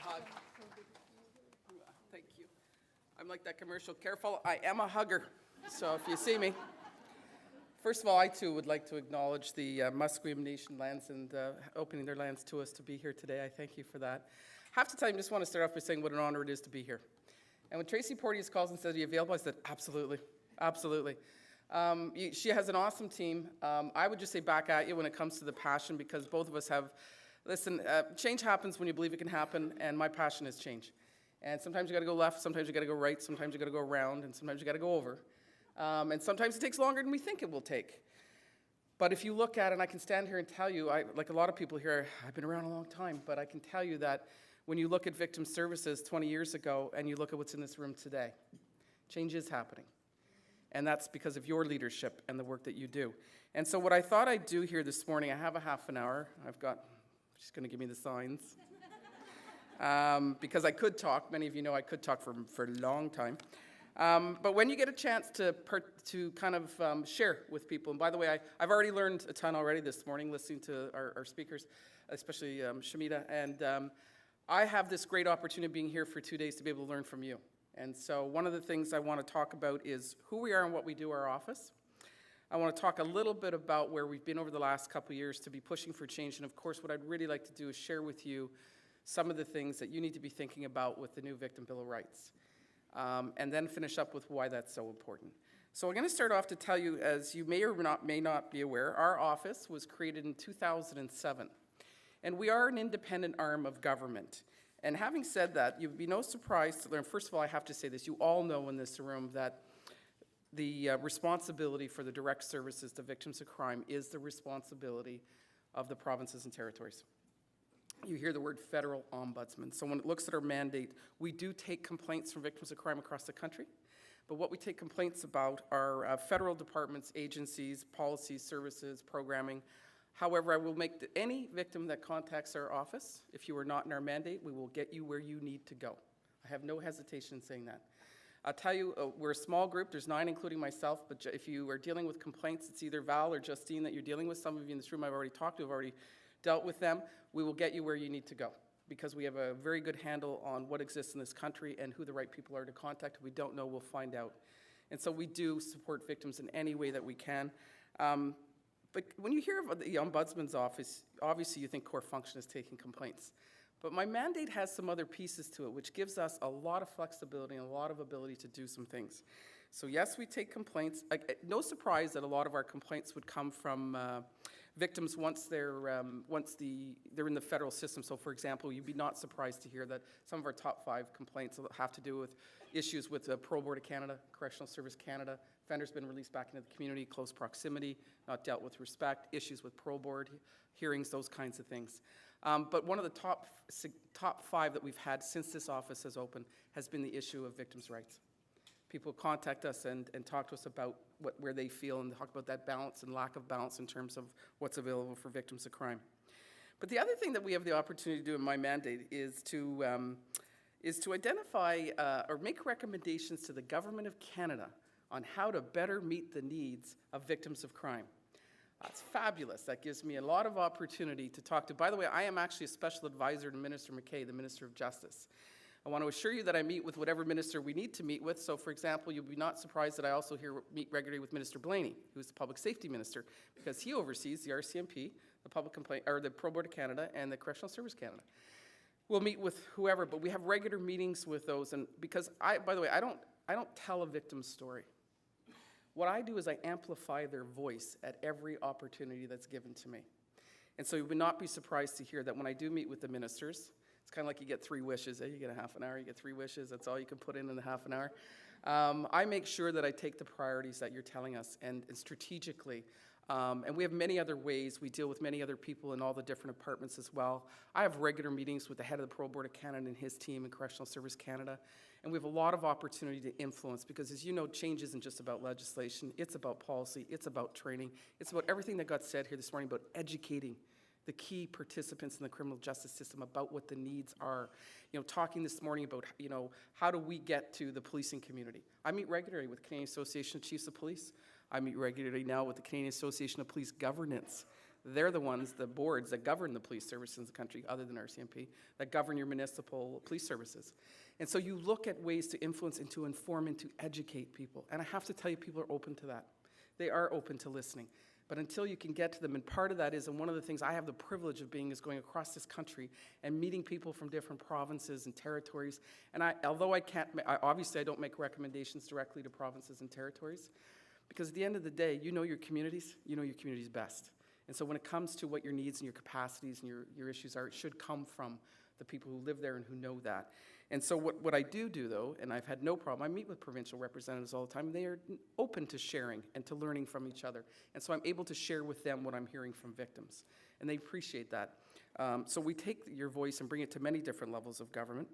hug. Thank you. I'm like that commercial, careful, I am a hugger. So if you see me. First of all, I too would like to acknowledge the Musqueam Nation lands and opening their lands to us to be here today. I thank you for that. Half the time, I just want to start off by saying what an honor it is to be here. And when Tracy Porteous calls and says, are you available? I said, absolutely, absolutely. She has an awesome team. I would just say back at you when it comes to the passion, because both of us have, listen, change happens when you believe it can happen, and my passion is change. And sometimes you got to go left, sometimes you got to go right, sometimes you got to go around, and sometimes you got to go over. And sometimes it takes longer than we think it will take. But if you look at it, and I can stand here and tell you, like a lot of people here, I've been around a long time, but I can tell you that when you look at victim services 20 years ago and you look at what's in this room today, change is happening. And that's because of your leadership and the work that you do. And so what I thought I'd do here this morning, I have a half an hour. She's going to give me the signs. Because I could talk. Many of you know I could talk for a long time. But when you get a chance to kind of share with people, and by the way, I've already learned a ton already this morning listening to our speakers, especially Shamita, and I have this great opportunity of being here for 2 days to be able to learn from you. And so one of the things I want to talk about is who we are and what we do our office. I want to talk a little bit about where we've been over the last couple of years to be pushing for change, and of course what I'd really like to do is share with you some of the things that you need to be thinking about with the new Victim Bill of Rights. And then finish up with why that's so important. So I'm going to start off to tell you, as you may or may not be aware, our office was created in 2007. And we are an independent arm of government. And having said that, you'd be no surprise to learn, first of all, I have to say this, you all know in this room that the responsibility for the direct services to victims of crime is the responsibility of the provinces and territories. You hear the word federal ombudsman. So when it looks at our mandate, we do take complaints from victims of crime across the country. But what we take complaints about are federal departments, agencies, policies, services, programming. However, I will make any victim that contacts our office, if you are not in our mandate, we will get you where you need to go. I have no hesitation in saying that. I'll tell you, we're a small group. There's 9, including myself. But if you are dealing with complaints, it's either Val or Justine that you're dealing with. Some of you in this room I've already talked to, have already dealt with them. We will get you where you need to go because we have a very good handle on what exists in this country and who the right people are to contact. If we don't know, we'll find out. And so we do support victims in any way that we can. But when you hear of the Ombudsman's office, obviously you think core function is taking complaints. But my mandate has some other pieces to it, which gives us a lot of flexibility and a lot of ability to do some things. So yes, we take complaints. No surprise that a lot of our complaints would come from victims once they're in the federal system. So for example, you'd be not surprised to hear that some of our top 5 complaints have to do with issues with the Parole Board of Canada, Correctional Service Canada, offenders been released back into the community, close proximity, not dealt with respect, issues with Parole Board, hearings, those kinds of things. But one of the top 5 that we've had since this office has opened has been the issue of victims' rights. People contact us and talk to us about where they feel and talk about that balance and lack of balance in terms of what's available for victims of crime. But the other thing that we have the opportunity to do in my mandate is to identify or make recommendations to the Government of Canada on how to better meet the needs of victims of crime. That's fabulous. That gives me a lot of opportunity to talk to. By the way, I am actually a special advisor to Minister McKay, the Minister of Justice. I want to assure you that I meet with whatever minister we need to meet with. So, for example, you'll be not surprised that I also meet regularly with Minister Blaney, who's the Public Safety Minister, because he oversees the RCMP, the Parole Board of Canada, and the Correctional Service Canada. We'll meet with whoever, but we have regular meetings with those. And because by the way, I don't tell a victim's story. What I do is I amplify their voice at every opportunity that's given to me. And so you would not be surprised to hear that when I do meet with the ministers, it's kind of like you get 3 wishes. You get a half an hour, you get 3 wishes. That's all you can put in a half an hour. I make sure that I take the priorities that you're telling us and strategically. And we have many other ways. We deal with many other people in all the different departments as well. I have regular meetings with the head of the Parole Board of Canada and his team in Correctional Service Canada. And we have a lot of opportunity to influence because, as you know, change isn't just about legislation. It's about policy. It's about training. It's about everything that got said here this morning about educating the key participants in the criminal justice system about what the needs are. You know, talking this morning about, how do we get to the policing community? I meet regularly with the Canadian Association of Chiefs of Police. I meet regularly now with the Canadian Association of Police Governance. They're the ones, the boards that govern the police services in the country, other than RCMP, that govern your municipal police services. And so you look at ways to influence and to inform and to educate people. And I have to tell you, people are open to that. They are open to listening. But until you can get to them, and part of that is, and one of the things I have the privilege of being, is going across this country and meeting people from different provinces and territories. And although obviously I don't make recommendations directly to provinces and territories, because at the end of the day, you know your communities best. And so when it comes to what your needs and your capacities and your issues are, it should come from the people who live there and who know that. And so what I do though, and I've had no problem, I meet with provincial representatives all the time, and they are open to sharing and to learning from each other. And so I'm able to share with them what I'm hearing from victims. And they appreciate that. So we take your voice and bring it to many different levels of government.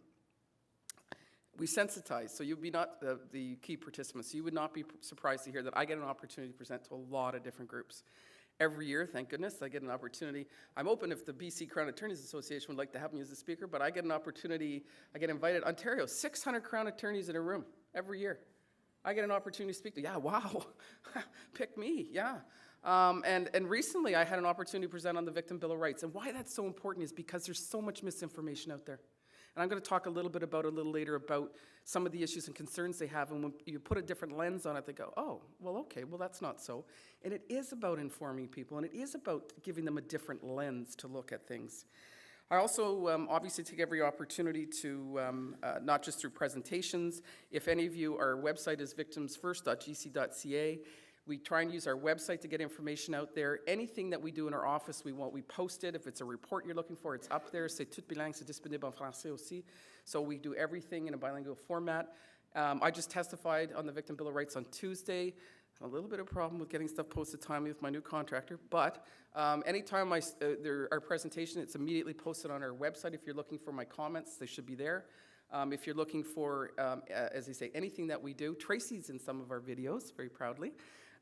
We sensitize, so you'd be not the key participants. You would not be surprised to hear that I get an opportunity to present to a lot of different groups. Every year, thank goodness, I get an opportunity. I'm open if the BC Crown Attorneys Association would like to have me as a speaker, but I get an opportunity, I get invited, Ontario, 600 Crown Attorneys in a room every year. I get an opportunity to speak to, yeah, wow, pick me, yeah. And recently I had an opportunity to present on the Victim Bill of Rights, and why that's so important is because there's so much misinformation out there. And I'm going to talk a little bit about, a little later, about some of the issues and concerns they have, and when you put a different lens on it, they go, oh, well, okay, well, that's not so. And it is about informing people, and it is about giving them a different lens to look at things. I also obviously take every opportunity to, not just through presentations, if any of you, our website is victimsfirst.gc.ca. We try and use our website to get information out there. Anything that we do in our office, we post it. If it's a report you're looking for, it's up there. C'est tout bilingue, c'est disponible en français aussi. So we do everything in a bilingual format. I just testified on the Victim Bill of Rights on Tuesday. A little bit of a problem with getting stuff posted timely with my new contractor, but anytime our presentation, it's immediately posted on our website. If you're looking for my comments, they should be there. If you're looking for, as I say, anything that we do, Tracy's in some of our videos, very proudly.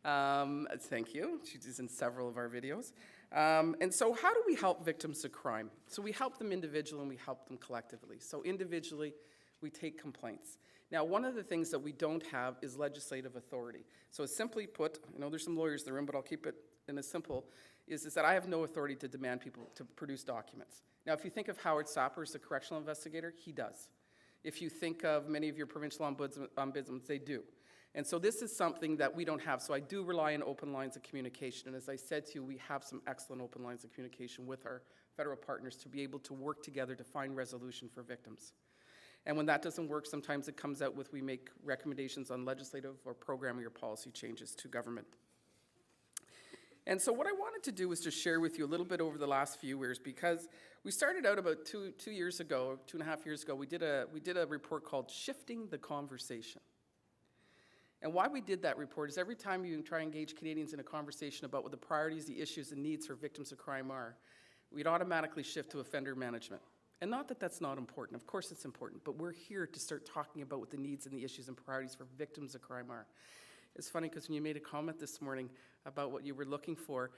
Thank you. She's in several of our videos. And so how do we help victims of crime? So we help them individually and we help them collectively. So individually, we take complaints. Now, one of the things that we don't have is legislative authority. So simply put, I know there's some lawyers in the room, but I'll keep it in a simple, is that I have no authority to demand people to produce documents. Now, if you think of Howard Sapper as the correctional investigator, he does. If you think of many of your provincial ombudsmen, they do. And so this is something that we don't have. So I do rely on open lines of communication. And as I said to you, we have some excellent open lines of communication with our federal partners to be able to work together to find resolution for victims. And when that doesn't work, sometimes it comes out with we make recommendations on legislative or programming or policy changes to government. And so what I wanted to do was just share with you a little bit over the last few years, because we started out about two years ago, 2.5 years ago, we did a report called Shifting the Conversation. And why we did that report is every time you try and engage Canadians in a conversation about what the priorities, the issues, and needs for victims of crime are, we'd automatically shift to offender management. And not that that's not important, of course it's important, but we're here to start talking about what the needs and the issues and priorities for victims of crime are. It's funny because when you made a comment this morning about what you were looking for,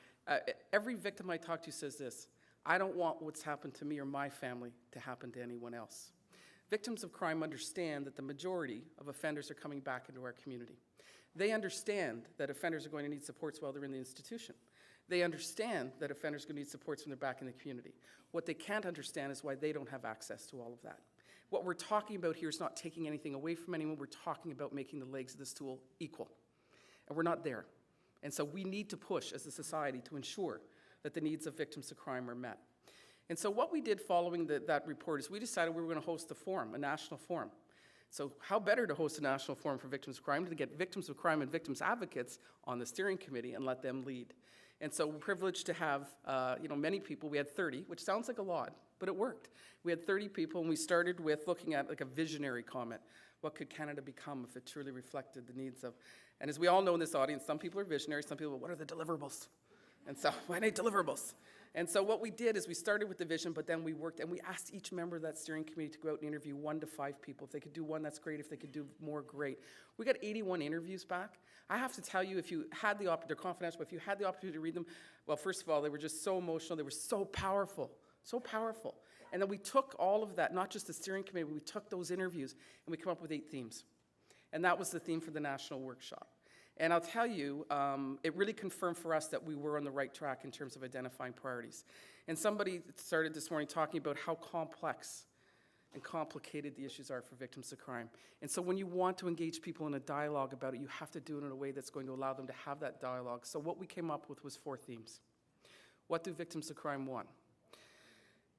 every victim I talk to says this: I don't want what's happened to me or my family to happen to anyone else. Victims of crime understand that the majority of offenders are coming back into our community. They understand that offenders are going to need supports while they're in the institution. They understand that offenders are going to need supports when they're back in the community. What they can't understand is why they don't have access to all of that. What we're talking about here is not taking anything away from anyone. We're talking about making the legs of the stool equal. And we're not there. And so we need to push as a society to ensure that the needs of victims of crime are met. And so what we did following that report is we decided we were going to host a forum, a national forum. So how better to host a national forum for victims of crime than to get victims of crime and victims advocates on the steering committee and let them lead. And so we're privileged to have many people. We had 30, which sounds like a lot, but it worked. We had 30 people, and we started with looking at like a visionary comment. What could Canada become if it truly reflected the needs of, and as we all know in this audience, some people are visionary, some people, what are the deliverables? And so, why need deliverables? And so what we did is we started with the vision, but then we worked, and we asked each member of that steering committee to go out and interview 1 to 5 people. If they could do 1, that's great. If they could do more, great. We got 81 interviews back. I have to tell you, if you had the opportunity, they're confidential, but if you had the opportunity to read them, well, first of all, they were just so emotional. They were so powerful, so powerful. And then we took all of that, not just the steering committee, but we took those interviews, and we came up with 8 themes. And that was the theme for the national workshop. And I'll tell you, it really confirmed for us that we were on the right track in terms of identifying priorities. And somebody started this morning talking about how complex and complicated the issues are for victims of crime. And so when you want to engage people in a dialogue about it, you have to do it in a way that's going to allow them to have that dialogue. So what we came up with was 4 themes. What do victims of crime want?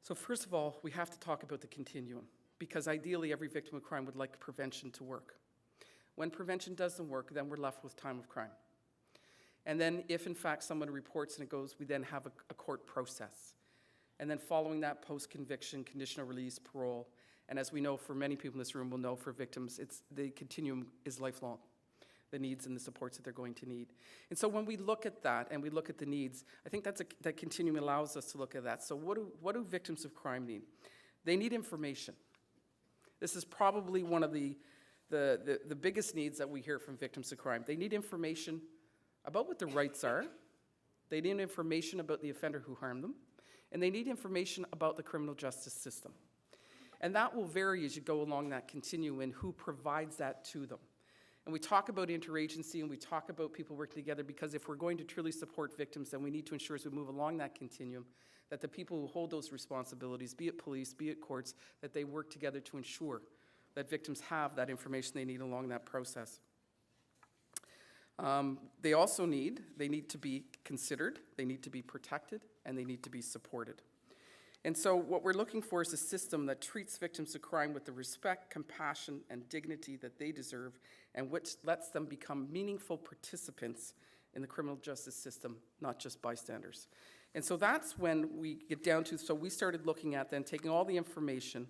So first of all, we have to talk about the continuum, because ideally every victim of crime would like prevention to work. When prevention doesn't work, then we're left with time of crime. And then if in fact someone reports and it goes, we then have a court process. And then following that, post-conviction, conditional release, parole. And as we know, for many people in this room will know, for victims, the continuum is lifelong, the needs and the supports that they're going to need. And so when we look at that and we look at the needs, I think that continuum allows us to look at that. So what do victims of crime need? They need information. This is probably one of the biggest needs that we hear from victims of crime. They need information about what their rights are. They need information about the offender who harmed them. And they need information about the criminal justice system. And that will vary as you go along that continuum and who provides that to them. And we talk about interagency and we talk about people working together, because if we're going to truly support victims, then we need to ensure as we move along that continuum that the people who hold those responsibilities, be it police, be it courts, that they work together to ensure that victims have that information they need along that process. They also need to be considered, they need to be protected, and they need to be supported. And so what we're looking for is a system that treats victims of crime with the respect, compassion, and dignity that they deserve, and which lets them become meaningful participants in the criminal justice system, not just bystanders. And so that's when we get down to, so we started looking at then taking all the information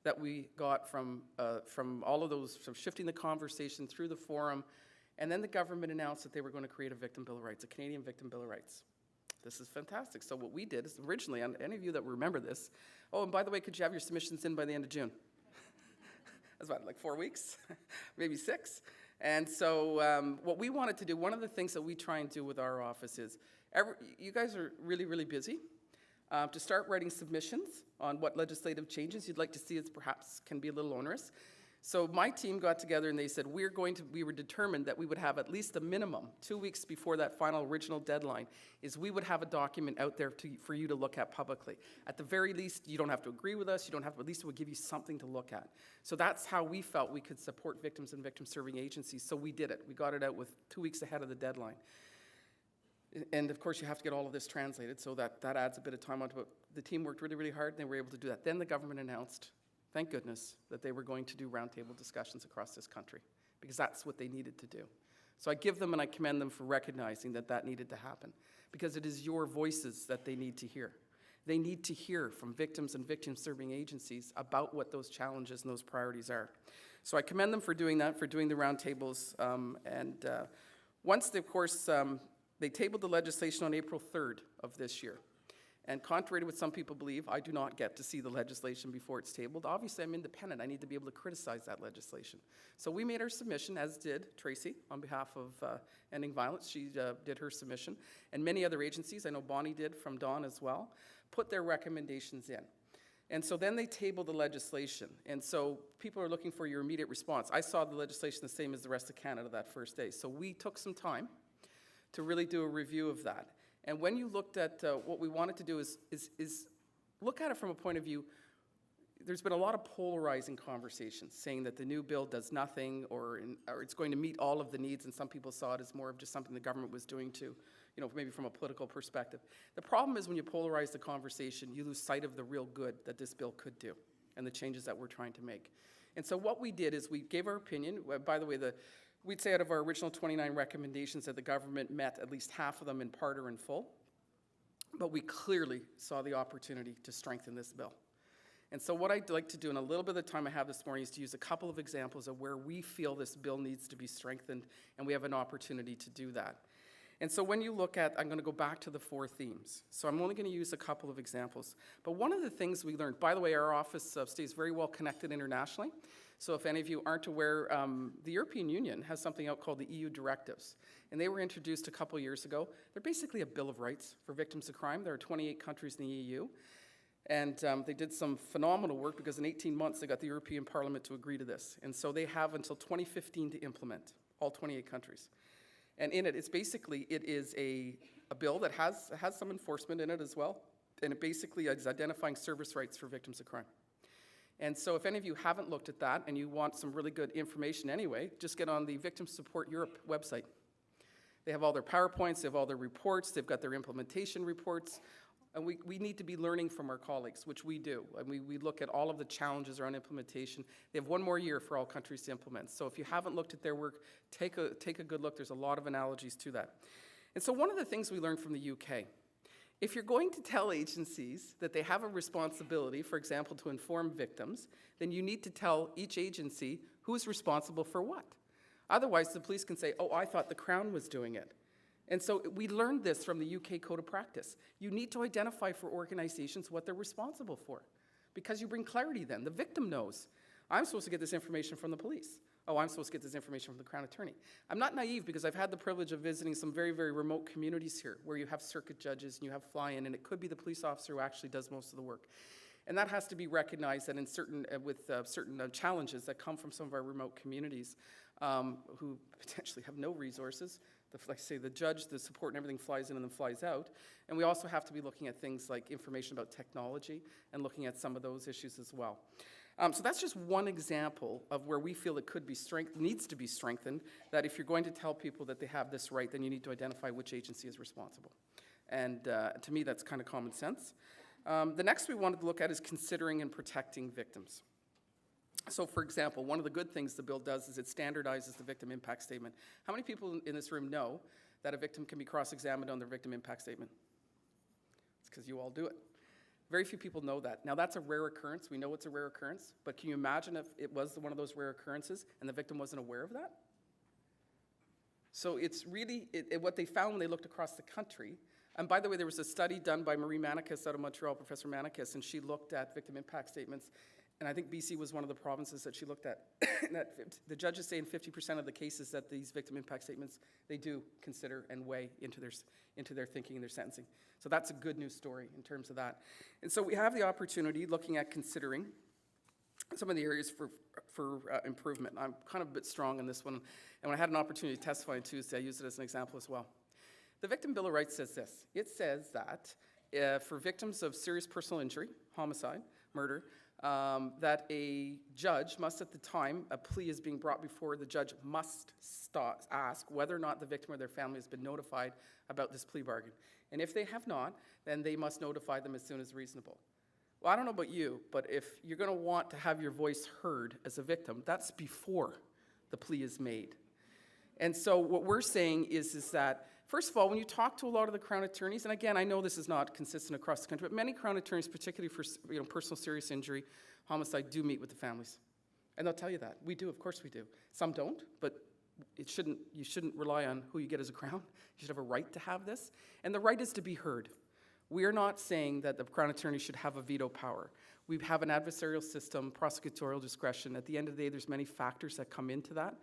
that we got from all of those, from shifting the conversation through the forum, and then the government announced that they were going to create a Victim Bill of Rights, a Canadian Victim Bill of Rights. This is fantastic. So what we did is originally, and any of you that remember this, oh, and by the way, could you have your submissions in by the end of June? That's about like 4 weeks, maybe 6. And so what we wanted to do, one of the things that we try and do with our office is, you guys are really, really busy. To start writing submissions on what legislative changes you'd like to see, as perhaps can be a little onerous. So my team got together and they said, we were determined that we would have at least a minimum, 2 weeks before that final original deadline, is we would have a document out there for you to look at publicly. At the very least, you don't have to agree with us, you don't have to, at least it would give you something to look at. So that's how we felt we could support victims and victim-serving agencies, so we did it. We got it out with 2 weeks ahead of the deadline. And of course, you have to get all of this translated, so that adds a bit of time onto it. The team worked really, really hard, and they were able to do that. Then the government announced, thank goodness, that they were going to do roundtable discussions across this country, because that's what they needed to do. So I give them and I commend them for recognizing that that needed to happen, because it is your voices that they need to hear. They need to hear from victims and victim-serving agencies about what those challenges and those priorities are. So I commend them for doing that, for doing the roundtables. Once, of course, they tabled the legislation on April 3rd of this year. And contrary to what some people believe, I do not get to see the legislation before it's tabled. Obviously, I'm independent. I need to be able to criticize that legislation. So we made our submission, as did Tracy, on behalf of Ending Violence. She did her submission. And many other agencies, I know Bonnie did from Dawn as well, put their recommendations in. And so then they tabled the legislation. And so people are looking for your immediate response. I saw the legislation the same as the rest of Canada that first day. So we took some time to really do a review of that. And when you looked at what we wanted to do is look at it from a point of view, there's been a lot of polarizing conversations saying that the new bill does nothing or it's going to meet all of the needs, and some people saw it as more of just something the government was doing to, maybe from a political perspective. The problem is when you polarize the conversation, you lose sight of the real good that this bill could do and the changes that we're trying to make. And so what we did is we gave our opinion. By the way, we'd say out of our original 29 recommendations that the government met at least half of them in part or in full, but we clearly saw the opportunity to strengthen this bill. And so what I'd like to do in a little bit of the time I have this morning is to use a couple of examples of where we feel this bill needs to be strengthened, and we have an opportunity to do that. And so when you look at, I'm going to go back to the 4 themes. So I'm only going to use a couple of examples. But one of the things we learned, by the way, our office stays very well connected internationally. So if any of you aren't aware, the European Union has something out called the EU directives. And they were introduced a couple years ago. They're basically a Bill of Rights for victims of crime. There are 28 countries in the EU. And they did some phenomenal work, because in 18 months they got the European Parliament to agree to this. And so they have until 2015 to implement, all 28 countries. And in it, it is a bill that has some enforcement in it as well. And it basically is identifying service rights for victims of crime. And so if any of you haven't looked at that and you want some really good information anyway, just get on the Victim Support Europe website. They have all their PowerPoints, they have all their reports, they've got their implementation reports. And we need to be learning from our colleagues, which we do. And we look at all of the challenges around implementation. They have one more year for all countries to implement. So if you haven't looked at their work, take a good look. There's a lot of analogies to that. And so one of the things we learned from the UK, if you're going to tell agencies that they have a responsibility, for example, to inform victims, then you need to tell each agency who's responsible for what. Otherwise, the police can say, oh, I thought the Crown was doing it. And so we learned this from the UK Code of Practice. You need to identify for organizations what they're responsible for, because you bring clarity then. The victim knows, I'm supposed to get this information from the police. Oh, I'm supposed to get this information from the Crown Attorney. I'm not naive, because I've had the privilege of visiting some very, very remote communities here where you have circuit judges and you have fly-in, and it could be the police officer who actually does most of the work. And that has to be recognized that in certain challenges that come from some of our remote communities who potentially have no resources, like I say, the judge, the support and everything flies in and then flies out. And we also have to be looking at things like information about technology and looking at some of those issues as well. So that's just one example of where we feel it could be needs to be strengthened, that if you're going to tell people that they have this right, then you need to identify which agency is responsible. And to me, that's kind of common sense. The next we wanted to look at is considering and protecting victims. So, for example, one of the good things the bill does is it standardizes the victim impact statement. How many people in this room know that a victim can be cross-examined on their victim impact statement? It's because you all do it. Very few people know that. Now, that's a rare occurrence. We know it's a rare occurrence, but can you imagine if it was one of those rare occurrences and the victim wasn't aware of that? So it's really, what they found when they looked across the country, and by the way, there was a study done by Marie Manicus out of Montreal, Professor Manicus, and she looked at victim impact statements. And I think BC was one of the provinces that she looked at. The judges say in 50% of the cases that these victim impact statements, they do consider and weigh into their thinking and their sentencing. So that's a good news story in terms of that. And so we have the opportunity looking at considering some of the areas for improvement. I'm kind of a bit strong on this one. And when I had an opportunity to testify on Tuesday, I used it as an example as well. The Victim Bill of Rights says this. It says that for victims of serious personal injury, homicide, murder, that a judge must, at the time a plea is being brought before, the judge must ask whether or not the victim or their family has been notified about this plea bargain. And if they have not, then they must notify them as soon as reasonable. Well, I don't know about you, but if you're going to want to have your voice heard as a victim, that's before the plea is made. And so what we're saying is that, first of all, when you talk to a lot of the Crown attorneys, and again, I know this is not consistent across the country, but many Crown attorneys, particularly for personal serious injury, homicide, do meet with the families. And they'll tell you that. We do, of course we do. Some don't, but you shouldn't rely on who you get as a Crown. You should have a right to have this. And the right is to be heard. We are not saying that the Crown attorney should have a veto power. We have an adversarial system, prosecutorial discretion. At the end of the day, there's many factors that come into that.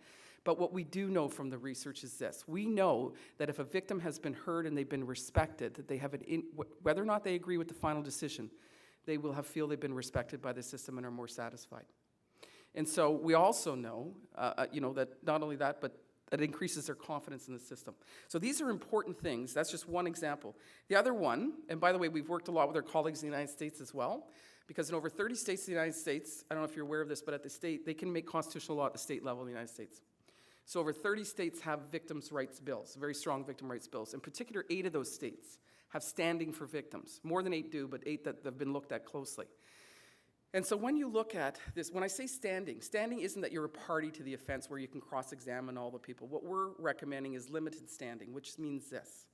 But what we do know from the research is this. We know that if a victim has been heard and they've been respected, that they have whether or not they agree with the final decision, they will feel they've been respected by the system and are more satisfied. And so we also know, that not only that, but it increases their confidence in the system. So these are important things. That's just one example. The other one, and by the way, we've worked a lot with our colleagues in the United States as well, because in over 30 states in the United States, I don't know if you're aware of this, but at the state, they can make constitutional law at the state level in the United States. So over 30 states have victims' rights bills, very strong victim rights bills. In particular, 8 of those states have standing for victims. More than 8 do, but 8 that have been looked at closely. And so when you look at this, when I say standing isn't that you're a party to the offense where you can cross-examine all the people. What we're recommending is limited standing, which means this.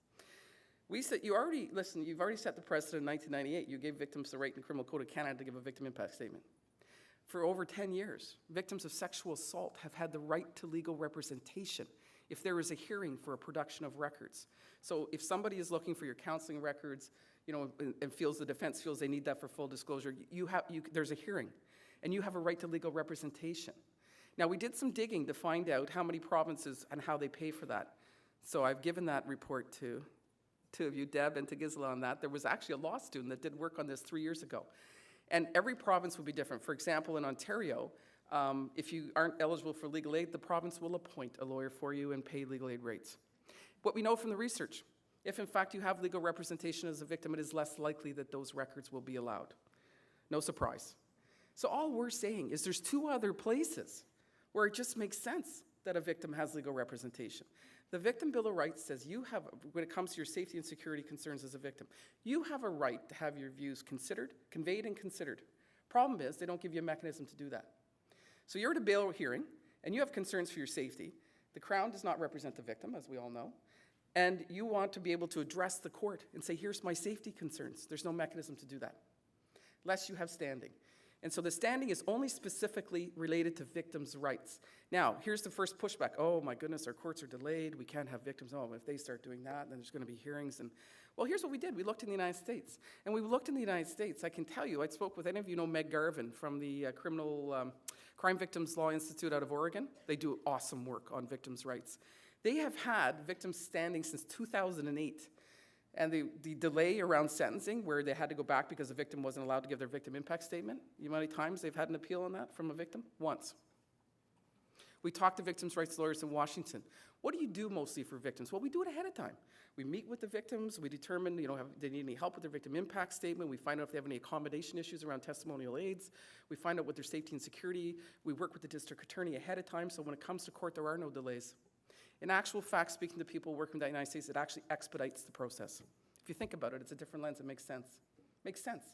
You've already set the precedent in 1998. You gave victims the right in the Criminal Code of Canada to give a victim impact statement. For over 10 years, victims of sexual assault have had the right to legal representation if there is a hearing for a production of records. So if somebody is looking for your counseling records, and the defense feels they need that for full disclosure, there's a hearing, and you have a right to legal representation. Now, we did some digging to find out how many provinces and how they pay for that. So I've given that report to 2 of you, Deb and to Gisela, on that. There was actually a law student that did work on this 3 years ago. And every province would be different. For example, in Ontario, if you aren't eligible for legal aid, the province will appoint a lawyer for you and pay legal aid rates. What we know from the research, if in fact you have legal representation as a victim, it is less likely that those records will be allowed. No surprise. So all we're saying is there's two other places where it just makes sense that a victim has legal representation. The Victim Bill of Rights says you have, when it comes to your safety and security concerns as a victim, you have a right to have your views considered, conveyed and considered. Problem is, they don't give you a mechanism to do that. So you're at a bail hearing, and you have concerns for your safety. The Crown does not represent the victim, as we all know, and you want to be able to address the court and say, here's my safety concerns. There's no mechanism to do that, unless you have standing. And so the standing is only specifically related to victims' rights. Now, here's the first pushback. Oh my goodness, our courts are delayed. We can't have victims. Oh, if they start doing that, then there's going to be hearings. And well, here's what we did. We looked in the United States. And we looked in the United States. I can tell you, I spoke with any of you know Meg Garvin from the Crime Victims Law Institute out of Oregon. They do awesome work on victims' rights. They have had victims standing since 2008. And the delay around sentencing, where they had to go back because the victim wasn't allowed to give their victim impact statement, you know how many times they've had an appeal on that from a victim? Once. We talked to victims' rights lawyers in Washington. What do you do mostly for victims? Well, we do it ahead of time. We meet with the victims. We determine, have they need any help with their victim impact statement. We find out if they have any accommodation issues around testimonial aids. We find out what their safety and security. We work with the district attorney ahead of time, so when it comes to court, there are no delays. In actual fact, speaking to people working in the United States, it actually expedites the process. If you think about it, it's a different lens. It makes sense. Makes sense.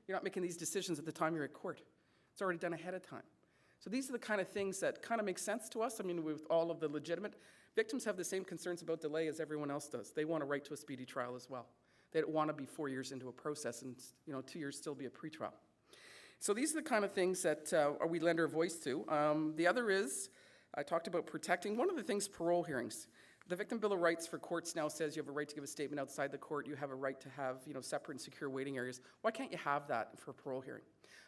You're not making these decisions at the time you're at court. It's already done ahead of time. So these are the kind of things that kind of make sense to us. I mean, with all of the legitimate, victims have the same concerns about delay as everyone else does. They want a right to a speedy trial as well. They don't want to be 4 years into a process and 2 years still be a pretrial. So these are the kind of things that we lend our voice to. The other is, I talked about protecting. One of the things, parole hearings. The Victim Bill of Rights for courts now says you have a right to give a statement outside the court. You have a right to have, separate and secure waiting areas. Why can't you have that for a parole hearing?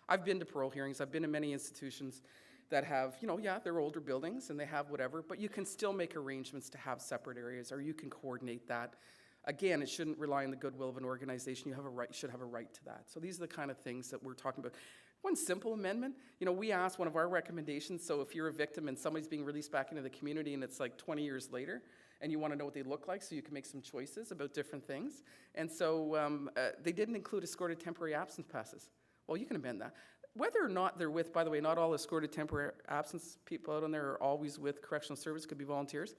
I've been to parole hearings. I've been in many institutions that have, they're older buildings and they have whatever, but you can still make arrangements to have separate areas, or you can coordinate that. Again, it shouldn't rely on the goodwill of an organization. You should have a right to that. So these are the kind of things that we're talking about. One simple amendment, we asked one of our recommendations, so if you're a victim and somebody's being released back into the community and it's like 20 years later, and you want to know what they look like so you can make some choices about different things. And so they didn't include escorted temporary absence passes. Well, you can amend that. Whether or not they're with, by the way, not all escorted temporary absence people out on there are always with correctional service, could be volunteers.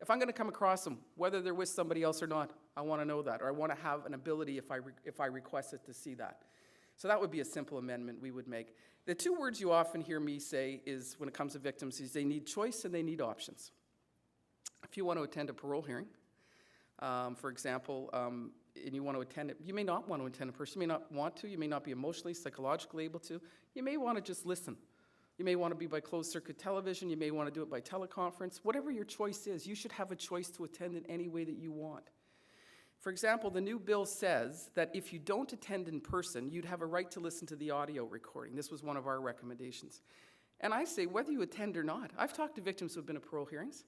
If I'm going to come across them, whether they're with somebody else or not, I want to know that, or I want to have an ability if I request it to see that. So that would be a simple amendment we would make. The two words you often hear me say is, when it comes to victims, is they need choice and they need options. If you want to attend a parole hearing, for example, and you want to attend it, you may not want to attend a person. You may not want to. You may not be emotionally, psychologically able to. You may want to just listen. You may want to be by closed-circuit television. You may want to do it by teleconference. Whatever your choice is, you should have a choice to attend in any way that you want. For example, the new bill says that if you don't attend in person, you'd have a right to listen to the audio recording. This was one of our recommendations. And I say, whether you attend or not, I've talked to victims who have been at parole hearings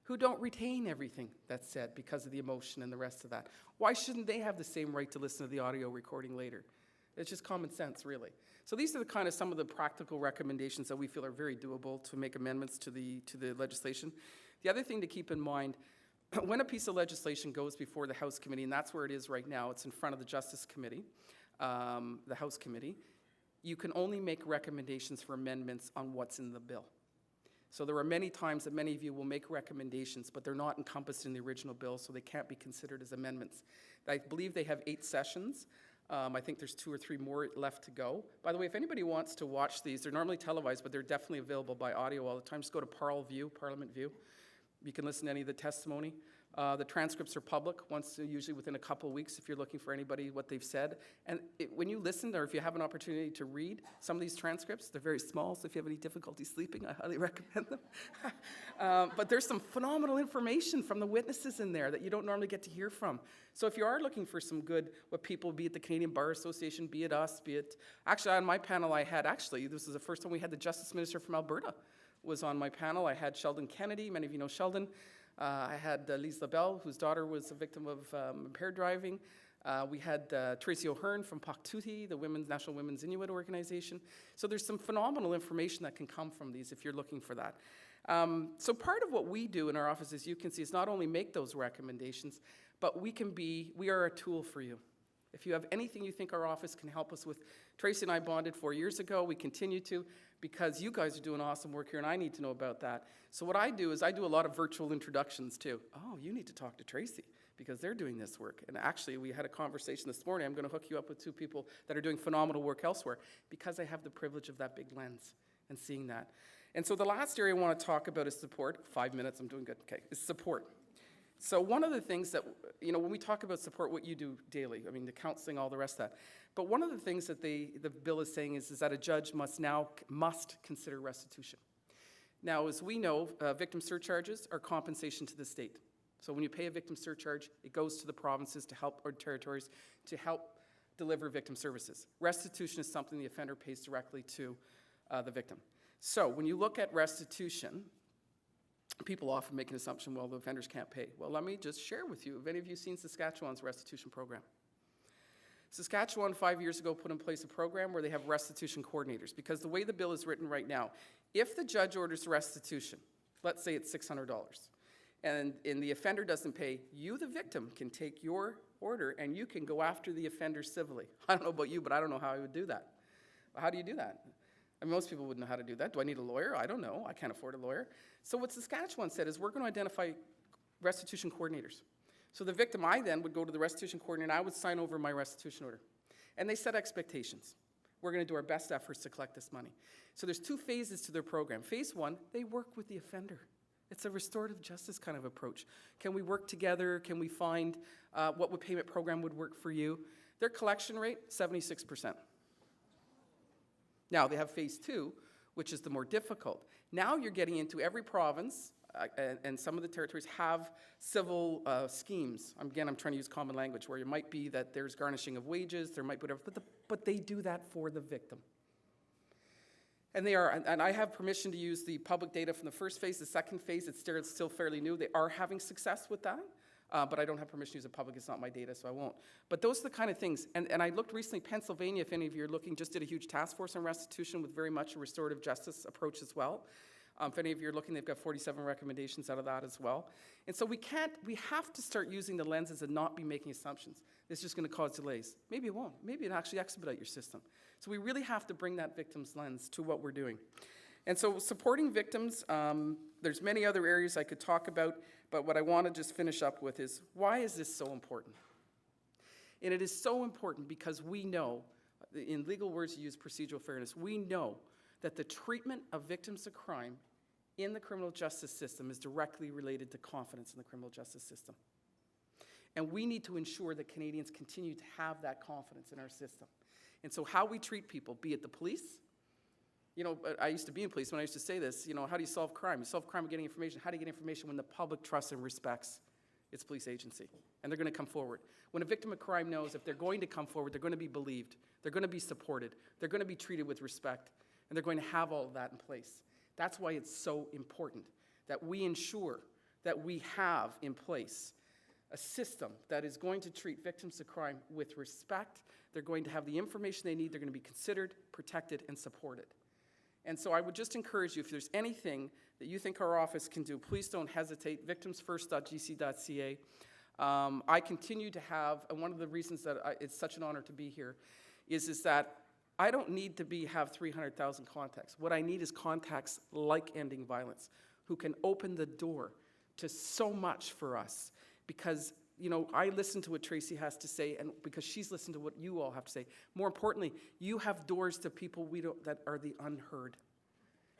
who don't retain everything that's said because of the emotion and the rest of that. Why shouldn't they have the same right to listen to the audio recording later? It's just common sense, really. So these are the kind of some of the practical recommendations that we feel are very doable to make amendments to the legislation. The other thing to keep in mind, when a piece of legislation goes before the House Committee, and that's where it is right now, it's in front of the Justice Committee, the House Committee, you can only make recommendations for amendments on what's in the bill. So there are many times that many of you will make recommendations, but they're not encompassed in the original bill, so they can't be considered as amendments. I believe they have 8 sessions. I think there's 2 or 3 more left to go. By the way, if anybody wants to watch these, they're normally televised, but they're definitely available by audio all the time. Just go to Parliament View. You can listen to any of the testimony. The transcripts are public, usually within a couple of weeks if you're looking for anybody, what they've said. And when you listen, or if you have an opportunity to read some of these transcripts, they're very small, so if you have any difficulty sleeping, I highly recommend them. But there's some phenomenal information from the witnesses in there that you don't normally get to hear from. So if you are looking for some good, what people, be it the Canadian Bar Association, be it us, be it... Actually, on my panel I had, this was the first time we had the Justice Minister from Alberta was on my panel. I had Sheldon Kennedy, many of you know Sheldon. I had Lise LaBelle, whose daughter was a victim of impaired driving. We had Tracy O'Hearn from Paktuti, the National Women's Inuit Organization. So there's some phenomenal information that can come from these if you're looking for that. So part of what we do in our office, as you can see, is not only make those recommendations, but we are a tool for you. If you have anything you think our office can help us with, Tracy and I bonded 4 years ago. We continue to, because you guys are doing awesome work here, and I need to know about that. So what I do is I do a lot of virtual introductions too. Oh, you need to talk to Tracy, because they're doing this work. And actually, we had a conversation this morning. I'm going to hook you up with 2 people that are doing phenomenal work elsewhere, because I have the privilege of that big lens and seeing that. And so the last area I want to talk about is support. 5 minutes, I'm doing good. Okay, is support. So one of the things that, when we talk about support, what you do daily, I mean, the counseling, all the rest of that. But one of the things that the bill is saying is that a judge must consider restitution. Now, as we know, victim surcharges are compensation to the state. So when you pay a victim surcharge, it goes to the provinces to help, or territories, to help deliver victim services. Restitution is something the offender pays directly to the victim. So when you look at restitution, people often make an assumption, well, the offenders can't pay. Well, let me just share with you. Have any of you seen Saskatchewan's restitution program? Saskatchewan 5 years ago put in place a program where they have restitution coordinators, because the way the bill is written right now, if the judge orders restitution, let's say it's $600, and the offender doesn't pay, you, the victim, can take your order and you can go after the offender civilly. I don't know about you, but I don't know how I would do that. How do you do that? I mean, most people wouldn't know how to do that. Do I need a lawyer? I don't know. I can't afford a lawyer. So what Saskatchewan said is we're going to identify restitution coordinators. So the victim, I then would go to the restitution coordinator and I would sign over my restitution order. And they set expectations. We're going to do our best efforts to collect this money. So there's 2 phases to their program. Phase 1, they work with the offender. It's a restorative justice kind of approach. Can we work together? Can we find what payment program would work for you? Their collection rate, 76%. Now, they have phase 2, which is the more difficult. Now you're getting into every province, and some of the territories have civil schemes. Again, I'm trying to use common language, where it might be that there's garnishing of wages, there might be whatever, but they do that for the victim. And I have permission to use the public data from the first phase. The second phase, it's still fairly new. They are having success with that. But I don't have permission to use it public. It's not my data, so I won't. But those are the kind of things. And I looked recently, Pennsylvania, if any of you are looking, just did a huge task force on restitution with very much a restorative justice approach as well. If any of you are looking, they've got 47 recommendations out of that as well. And so we have to start using the lenses and not be making assumptions. This is just going to cause delays. Maybe it won't. Maybe it actually expedite your system. So we really have to bring that victim's lens to what we're doing. And so supporting victims, there's many other areas I could talk about, but what I want to just finish up with is, why is this so important? And it is so important because we know, in legal words you use procedural fairness, we know that the treatment of victims of crime in the criminal justice system is directly related to confidence in the criminal justice system. And we need to ensure that Canadians continue to have that confidence in our system. And so how we treat people, be it the police, I used to be in police when I used to say this, how do you solve crime? You solve crime by getting information. How do you get information when the public trusts and respects its police agency? And they're going to come forward. When a victim of crime knows if they're going to come forward, they're going to be believed, they're going to be supported, they're going to be treated with respect, and they're going to have all of that in place. That's why it's so important that we ensure that we have in place a system that is going to treat victims of crime with respect. They're going to have the information they need. They're going to be considered, protected, and supported. And so I would just encourage you, if there's anything that you think our office can do, please don't hesitate, victimsfirst.gc.ca. I continue to have, and one of the reasons that it's such an honor to be here is that I don't need to have 300,000 contacts. What I need is contacts like Ending Violence, who can open the door to so much for us. Because, I listen to what Tracy has to say, and because she's listened to what you all have to say. More importantly, you have doors to people that are the unheard.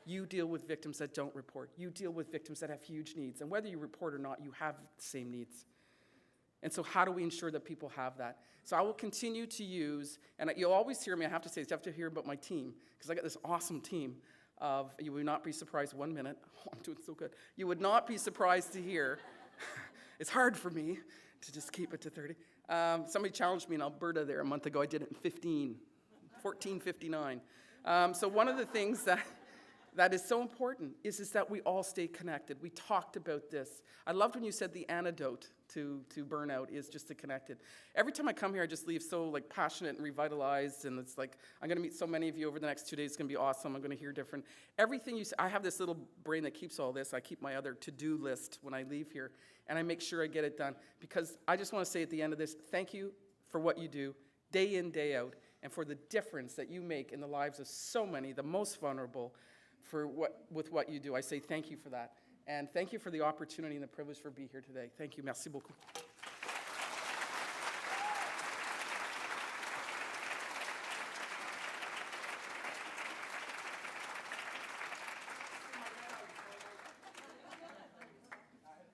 You deal with victims that don't report. You deal with victims that have huge needs. And whether you report or not, you have the same needs. And so how do we ensure that people have that? So I will continue to use, and you'll always hear me, I have to say, you have to hear about my team, because I got this awesome team of, you would not be surprised 1 minute, I'm doing so good. You would not be surprised to hear, it's hard for me to just keep it to 30. Somebody challenged me in Alberta there a month ago. I did it in 14:59. So one of the things that that is so important is that we all stay connected. We talked about this. I loved when you said the antidote to burnout is just to connect it. Every time I come here, I just leave so like passionate and revitalized, and it's like, I'm going to meet so many of you over the next 2 days. It's going to be awesome. I'm going to hear different. Everything you say, I have this little brain that keeps all this. I keep my other to-do list when I leave here, and I make sure I get it done, because I just want to say at the end of this, thank you for what you do, day in, day out, and for the difference that you make in the lives of so many, the most vulnerable, with what you do. I say thank you for that. And thank you for the opportunity and the privilege for being here today. Thank you. Merci beaucoup.